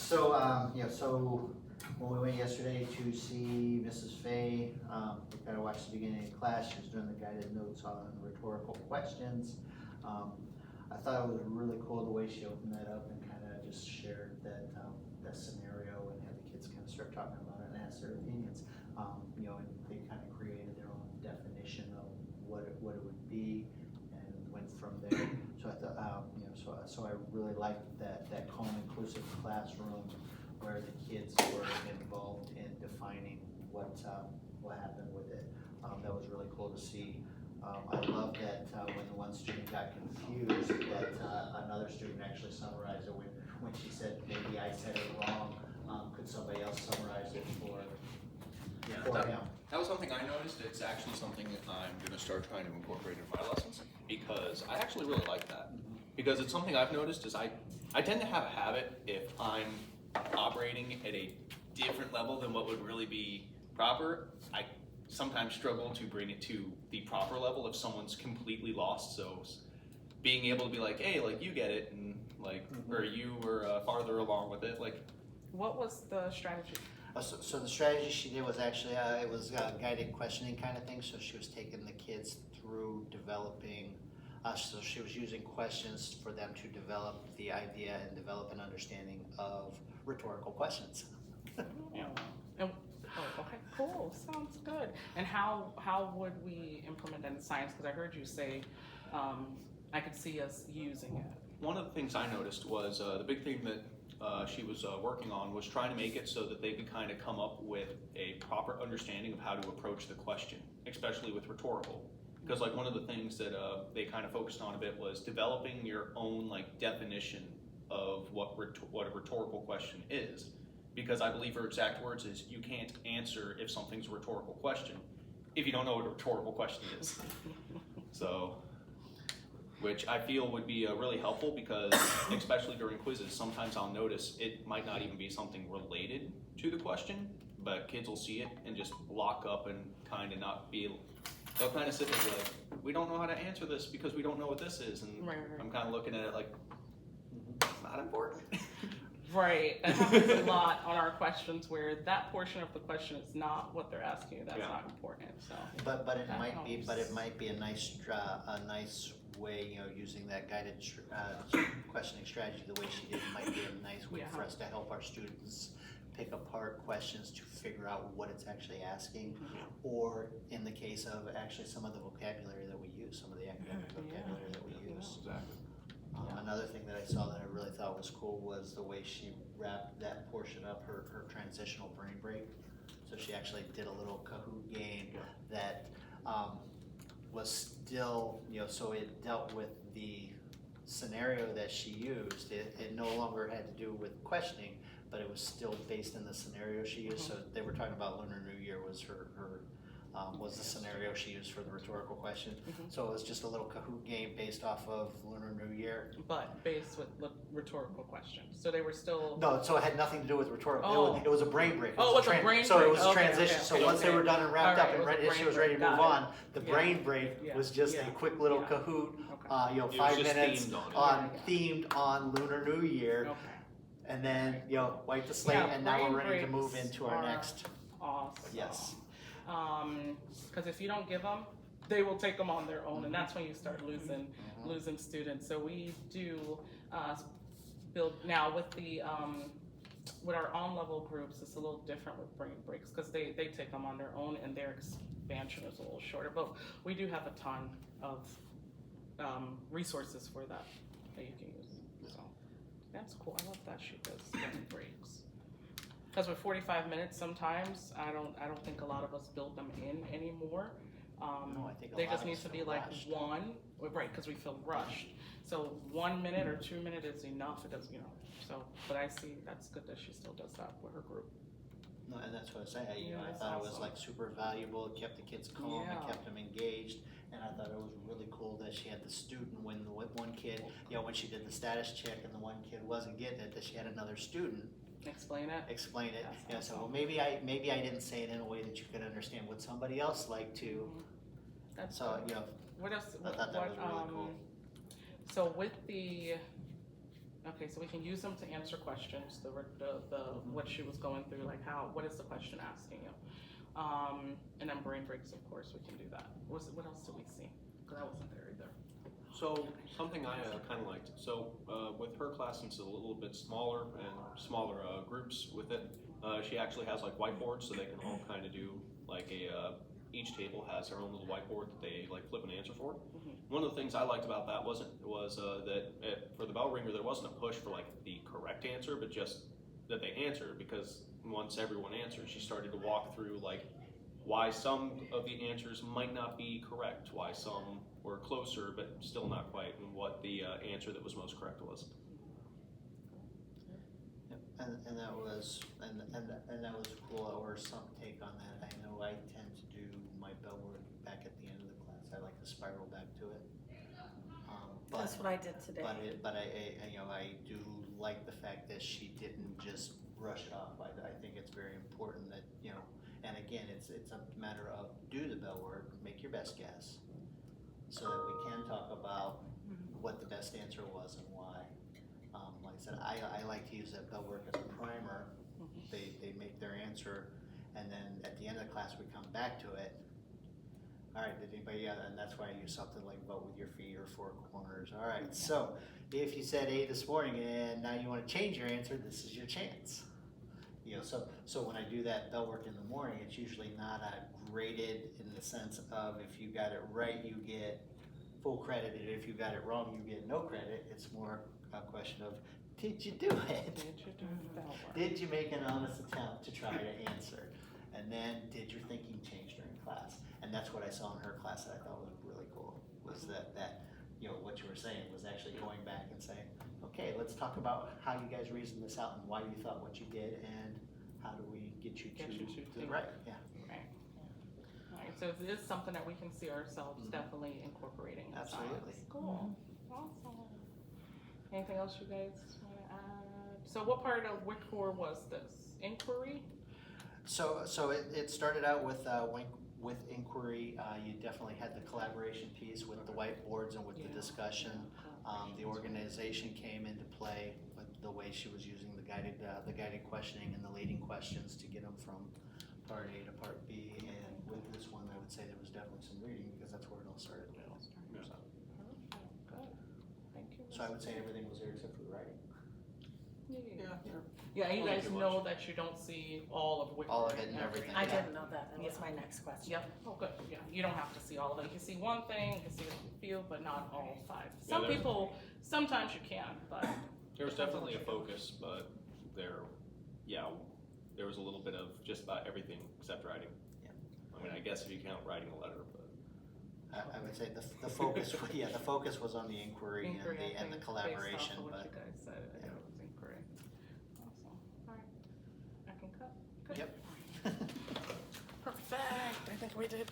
So when we went yesterday to see Mrs. Fay, we kind of watched the beginning of class. She was doing the guided notes on rhetorical questions. I thought it was really cool the way she opened that up and kind of just shared that scenario and had the kids kind of start talking about it and ask their opinions. And they kind of created their own definition of what it would be and went from there. So I thought, so I really liked that calm, inclusive classroom where the kids were involved in defining what happened with it. That was really cool to see. I love that when the one student got confused, that another student actually summarized it when she said, maybe I said it wrong. Could somebody else summarize it for him? That was something I noticed. It's actually something that I'm going to start trying to incorporate in my lessons because I actually really like that. Because it's something I've noticed is I tend to have a habit if I'm operating at a different level than what would really be proper. I sometimes struggle to bring it to the proper level if someone's completely lost. So being able to be like, hey, like you get it, and like, or you were farther along with it, like. What was the strategy? So the strategy she did was actually, it was guided questioning kind of thing. So she was taking the kids through developing, so she was using questions for them to develop the idea and develop an understanding of rhetorical questions. Yeah. Okay, cool, sounds good. And how would we implement that in science? Because I heard you say, I could see us using it. One of the things I noticed was the big thing that she was working on was trying to make it so that they could kind of come up with a proper understanding of how to approach the question, especially with rhetorical. Because like one of the things that they kind of focused on a bit was developing your own like definition of what a rhetorical question is. Because I believe her exact words is, you can't answer if something's a rhetorical question if you don't know what a rhetorical question is. So, which I feel would be really helpful because, especially during quizzes, sometimes I'll notice it might not even be something related to the question, but kids will see it and just lock up and kind of not be able, they'll kind of sit there and be like, we don't know how to answer this because we don't know what this is. And Right. I'm kind of looking at it like, it's not important. Right, that happens a lot on our questions where that portion of the question is not what they're asking you. That's not important. So, but it might be a nice way, using that guided questioning strategy the way she did might be a nice way for us to help our students pick apart questions to figure out what it's actually asking, or in the case of actually some of the vocabulary that we use, some of the academic vocabulary that we use. Exactly. Another thing that I saw that I really thought was cool was the way she wrapped that portion up, her transitional brain break. So she actually did a little Kahoot game that was still, so it dealt with the scenario that she used. It no longer had to do with questioning, but it was still based in the scenario she used. So they were talking about Lunar New Year was was the scenario she used for the rhetorical question. So it was just a little Kahoot game based off of Lunar New Year. but based with rhetorical questions. So they were still. No, so it had nothing to do with rhetorical. Oh. It was a brain break. Oh, it was a brain So it was break. a transition. Okay, So once they were done and wrapped All up right, and it was a ready, she brain was ready to break. move Got on. The Yeah. brain break Yeah. was just a quick little Yeah. Kahoot. Okay. was 5 just minutes themed on it. themed on Lunar New Year, Okay. and then wipe the slate, Yeah, and now we're brain ready to move breaks into our are next. Awesome. Yes. Because if you don't give them, they will take them on their own, and that's when you start losing students. So we do build now with the with our on-level groups. It's a little different with brain breaks because they take them on their own, and their expansion is a little shorter. But we do have a ton of resources for that you can use. So that's cool. I love that she does brain breaks. Because with 45 minutes, sometimes I don't think a lot of us build them in anymore. No, I think a they lot just of need us to be feel like rushed. right? Because we feel rushed. So 1 minute or 2 minutes is enough. It does, So, but I see that's good that she still does that with her group. No, and that's what I say. I That's thought it was awesome. like super valuable. It kept the kids calm. It Yeah. kept them engaged. And I thought it was really cool that she had the student when the one kid, when she did the status check and the one kid wasn't getting it, that she had another student Explain it. explain it. That's So awesome. maybe I didn't say it in a way that you could understand. Would somebody else like to? That's So good. What else? I thought that was really cool. So with the Okay, so we can use them to answer questions, what she was going through, like what is the question asking you? And then brain breaks, of course, we can do that. What else did we see? Because I wasn't there either. So something I kind of liked. So with her class, since it's a little bit smaller and smaller groups with it, she actually has like whiteboards, so they can all kind of do like each table has their own little whiteboard that they like flip an answer for. Mm-hmm. One of the things I liked about that was for the bell ringer there wasn't a push for like the correct answer, but just that they answer, because once everyone answered, she started to walk through like why some of the answers might not be correct, why some were closer but still not quite, and what the answer that was most correct was. And that was cool, or some take on that. I know I tend to do my bell work back at the end of the class. I like to spiral back to it. That's what I did today. But I do like the fact that she didn't just brush it off. I think it's very important that, and again, it's a matter of do the bell work, make your best guess, so that we can talk about what the best answer was and why. Like I said, I like to use that bell work as a primer. They make their answer, and then at the end of the class, we come back to it. All right, did anybody, and that's why I use something like vote with your feet or four corners. All right, so if you said A this morning and now you want to change your answer, this is your chance. So when I do that bell work in the morning, it's usually not graded in the sense of if you got it right, you get full credit, and if you got it wrong, you get no credit. It's more a question of, did you do it? Did you do the bell work? Did you make an honest attempt to try to answer? And then did your thinking change during class? And that's what I saw in her class that I thought was really cool, was that what you were saying was actually going back and saying, okay, let's talk about how you guys reasoned this out and why you thought what you did, and how do we get you to the right? Yeah. Right. All right, so it is something that we can see ourselves definitely incorporating in Absolutely. science. Cool. Awesome. Anything else you guys want to add? So what part of WICOR was this? Inquiry? So it started out with inquiry. You definitely had the collaboration piece with the whiteboards and with the discussion. The organization came into play with the way she was using the guided questioning and the leading questions to get them from part A to part B. And with this one, I would say there was definitely some reading, because that's where it all started. So, Good. Thank you. so I would say everything was there except for the writing. Yeah, you Wasn't guys too know much. that you don't see all of WICOR. All of it and everything. I Yeah. didn't know that. That was my next question. Yep. Oh, good. Yeah, you don't have to see all of it. You can see one thing, you can see a few, but not all five. Some there's- people, sometimes you can, but There was definitely a focus, but there was a little bit of just about everything except writing. Yeah. I mean, I guess if you count writing a letter, but. I would say the focus, the focus was on the inquiry, I and think, the based collaboration, off of what but you guys said, yeah. it was inquiry. Awesome. All right. I can cut. Good. yep. Perfect. I think we did